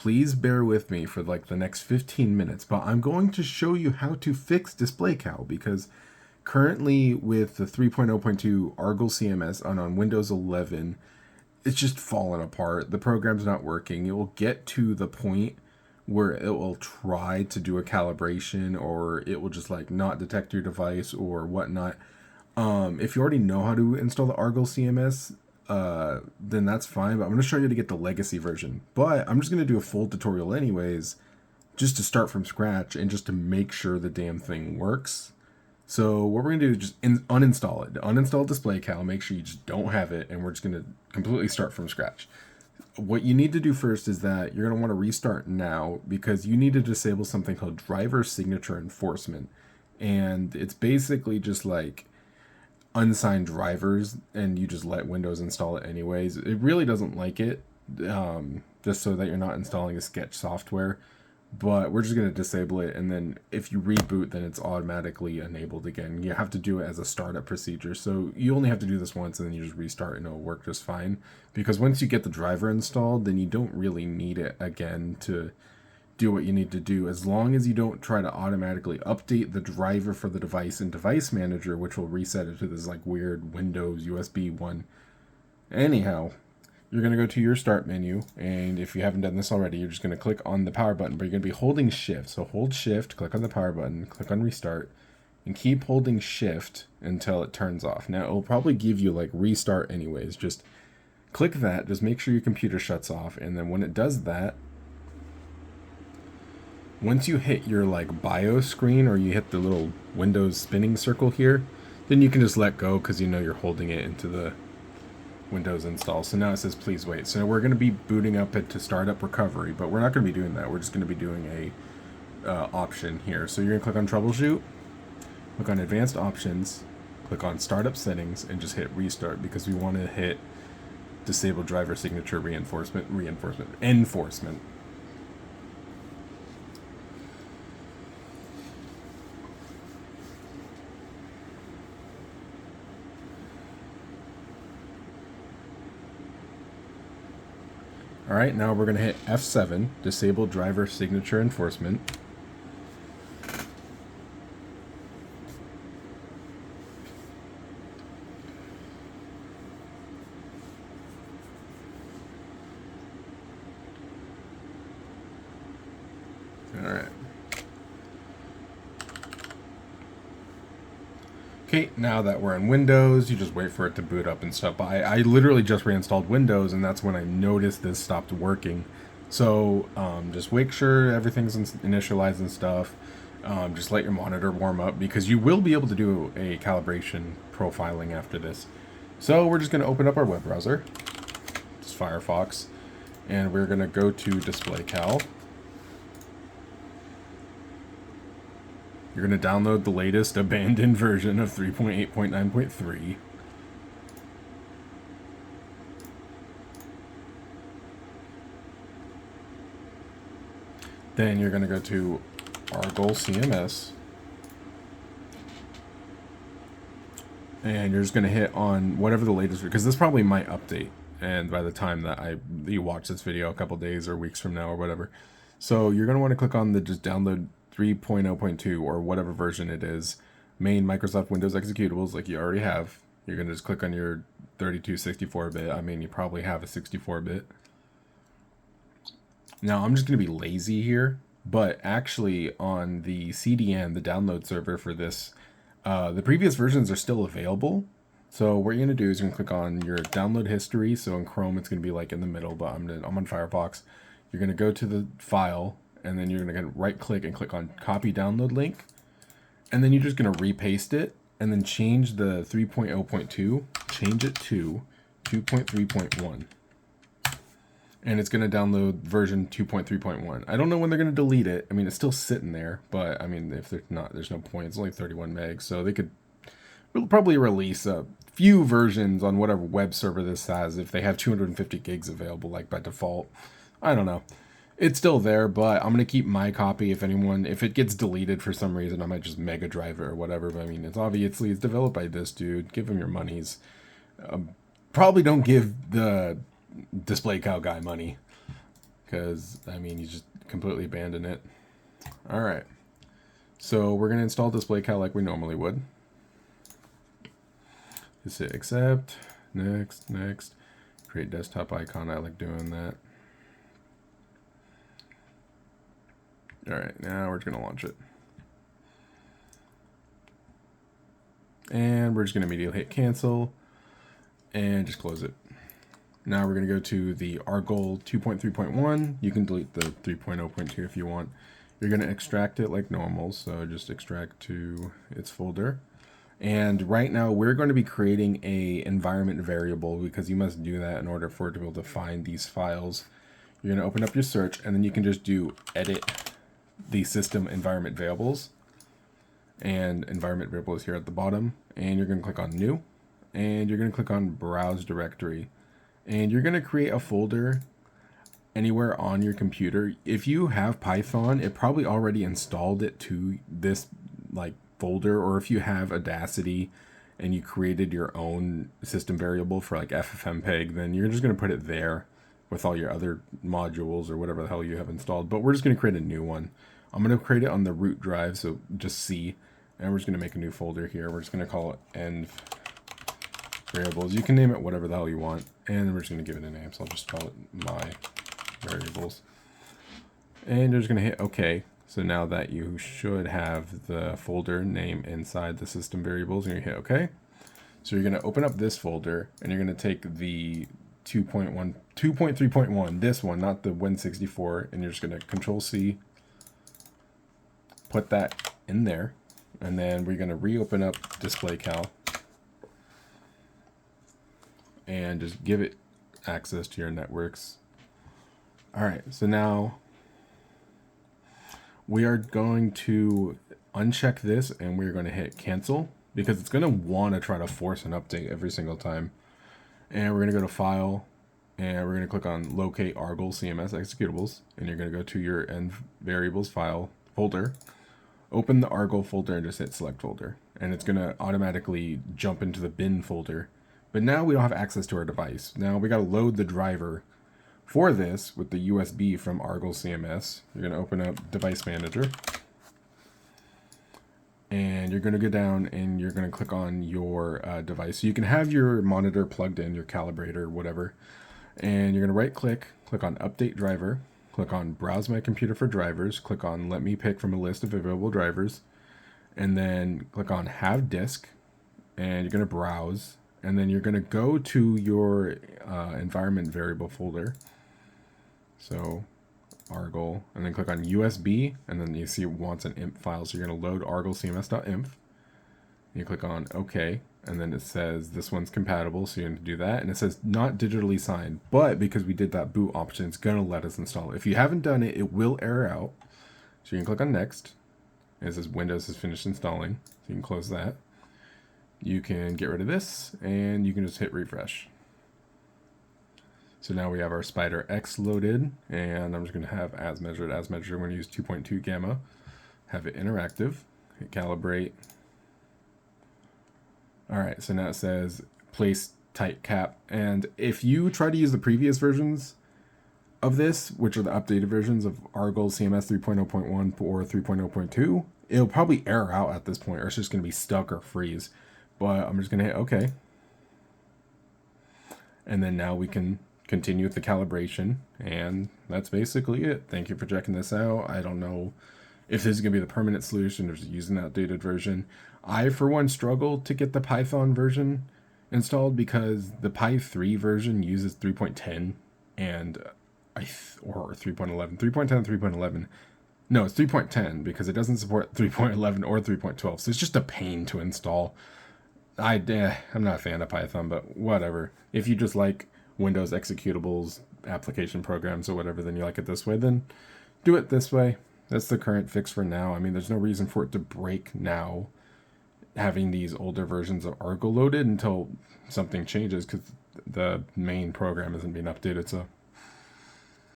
please bear with me for like the next 15 minutes, but I'm going to show you how to fix DisplayCAL because currently with the 3.0.2 ArgyllCMS on Windows 11, it's just falling apart. The program's not working. It will get to the point where it will try to do a calibration, or it will just like not detect your device or whatnot. If you already know how to install the ArgyllCMS, then that's fine, but I'm going to show you how to get the legacy version. But I'm just going to do a full tutorial anyways, just to start from scratch and just to make sure the damn thing works. So what we're going to do is just uninstall it. Uninstall DisplayCAL, make sure you just don't have it, and we're just going to completely start from scratch. What you need to do first is that you're going to want to restart now, because you need to disable something called driver signature enforcement. And it's basically just like unsigned drivers, and you just let Windows install it anyways. It really doesn't like it, just so that you're not installing a sketch software. But we're just going to disable it, and then if you reboot, then it's automatically enabled again. You have to do it as a startup procedure, so you only have to do this once, and then you just restart and it'll work just fine. Because once you get the driver installed, then you don't really need it again to do what you need to do, as long as you don't try to automatically update the driver for the device in Device Manager, which will reset it to this like weird Windows USB one. Anyhow, you're going to go to your start menu, and if you haven't done this already, you're just going to click on the power button, but you're going to be holding shift. So hold shift, click on the power button, click on restart, and keep holding shift until it turns off. Now it'll probably give you like restart anyways. Just click that, just make sure your computer shuts off, and then when it does that, once you hit your like BIOS screen, or you hit the little Windows spinning circle here, then you can just let go, because you know you're holding it into the Windows install. So now it says please wait. So we're going to be booting up it to startup recovery, but we're not going to be doing that. We're just going to be doing a option here. So you're going to click on troubleshoot, click on advanced options, click on startup settings, and just hit restart, because we want to hit disable driver signature enforcement. All right, now we're going to hit F7, disable driver signature enforcement. All right. Okay, now that we're in Windows, you just wait for it to boot up and stuff. But I literally just reinstalled Windows, and that's when I noticed this stopped working. So just make sure everything's initialized and stuff. Just let your monitor warm up, because you will be able to do a calibration profiling after this. So we're just going to open up our web browser, just Firefox, and we're going to go to DisplayCAL. You're going to download the latest abandoned version of 3.8.9.3. Then you're going to go to ArgyllCMS. And you're just going to hit on whatever the latest, because this probably might update. And by the time that you watch this video, a couple days or weeks from now or whatever. So you're going to want to click on the just download 3.0.2 or whatever version it is, main Microsoft Windows executables, like you already have. You're going to just click on your 32 64-bit. I mean, you probably have a 64-bit. Now I'm just going to be lazy here, but actually on the CDN, the download server for this, the previous versions are still available. So what you're going to do is you're going to click on your download history. So in Chrome it's going to be like in the middle, but I'm on Firefox. You're going to go to the file, and then you're going to right click and click on copy download link, and then you're just going to repaste it, and then change the 3.0.2, change it to 2.3.1, and it's going to download version 2.3.1. I don't know when they're going to delete it. I mean, it's still sitting there, but I mean, if they're not, there's no point. It's only 31 megs, so they could probably release a few versions on whatever web server this has if they have 250 gigs available, like by default. I don't know. It's still there, but I'm going to keep my copy. If it gets deleted for some reason, I might just mega drive it or whatever. But I mean, it's developed by this dude. Give him your monies. Probably don't give the DisplayCAL guy money, because, I mean, you just completely abandon it. All right. So we're going to install DisplayCAL like we normally would. Just hit accept, next, next. Create desktop icon. I like doing that. All right, now we're just going to launch it. And we're just going to immediately hit cancel and just close it. Now we're going to go to the Argyll 2.3.1. You can delete the 3.0.2 if you want. You're going to extract it like normal, so just extract to its folder. And right now we're going to be creating a environment variable because you must do that in order for it to be able to find these files. You're going to open up your search and then you can just do edit the system environment variables. And environment variable is here at the bottom. And you're going to click on new. And you're going to click on browse directory. And you're going to create a folder anywhere on your computer. If you have Python, it probably already installed it to this like folder, or if you have Audacity and you created your own system variable for like FFmpeg, then you're just going to put it there with all your other modules or whatever the hell you have installed. But we're just going to create a new one. I'm going to create it on the root drive, so just C, and we're just going to make a new folder here. We're just going to call it env variables. You can name it whatever the hell you want, and then we're just going to give it a name. So I'll just call it my variables. And you're just going to hit OK. So now that you should have the folder name inside the system variables, and you hit OK. So you're going to open up this folder, and you're going to take the 2.3.1, this one, not the Win64, and you're just going to Control C, put that in there, and then we're going to reopen up DisplayCAL and just give it access to your networks. All right, so now we are going to uncheck this and we're going to hit cancel because it's going to want to try to force an update every single time. And we're going to go to file and we're going to click on locate ArgyllCMS executables, and you're going to go to your env variables file folder, open the Argyll folder and just hit select folder, and it's going to automatically jump into the bin folder. But now we don't have access to our device. Now we got to load the driver for this with the USB from ArgyllCMS. You're going to open up Device Manager. And you're going to go down and you're going to click on your device. So you can have your monitor plugged in, your calibrator, whatever. And you're going to right click, click on Update Driver, click on Browse My Computer for Drivers, click on Let Me Pick from a List of Available Drivers, and then click on Have Disk, and you're going to browse. And then you're going to go to your environment variable folder. So Argyll, and then click on USB, and then you see it wants an INF file. So you're going to load ArgyllCMS.inf. You click on OK, and then it says this one's compatible, so you're going to do that. And it says not digitally signed, but because we did that boot option, it's going to let us install it. If you haven't done it, it will error out. So you can click on Next. And it says Windows has finished installing, so you can close that. You can get rid of this, and you can just hit refresh. So now we have our SpyderX loaded, and I'm just going to have as measured. As measured, I'm going to use 2.2 gamma, have it interactive, hit calibrate. All right, so now it says place tight cap, and if you try to use the previous versions of this, which are the updated versions of ArgyllCMS 3.0.1 or 3.0.2, it'll probably error out at this point, or it's just going to be stuck or freeze. But I'm just going to hit OK. And then now we can continue with the calibration. And that's basically it. Thank you for checking this out. I don't know if this is going to be the permanent solution or just using an outdated version. I, for one, struggled to get the Python version installed because the Pi 3 version uses 3.10 and or 3.11. 3.10 and 3.11. No, it's 3.10 because it doesn't support 3.11 or 3.12. So it's just a pain to install. I'm not a fan of Python, but whatever. If you just like Windows executables, application programs, or whatever, then you like it this way, then do it this way. That's the current fix for now. I mean, there's no reason for it to break now, having these older versions of Argyll loaded until something changes, because the main program isn't being updated. So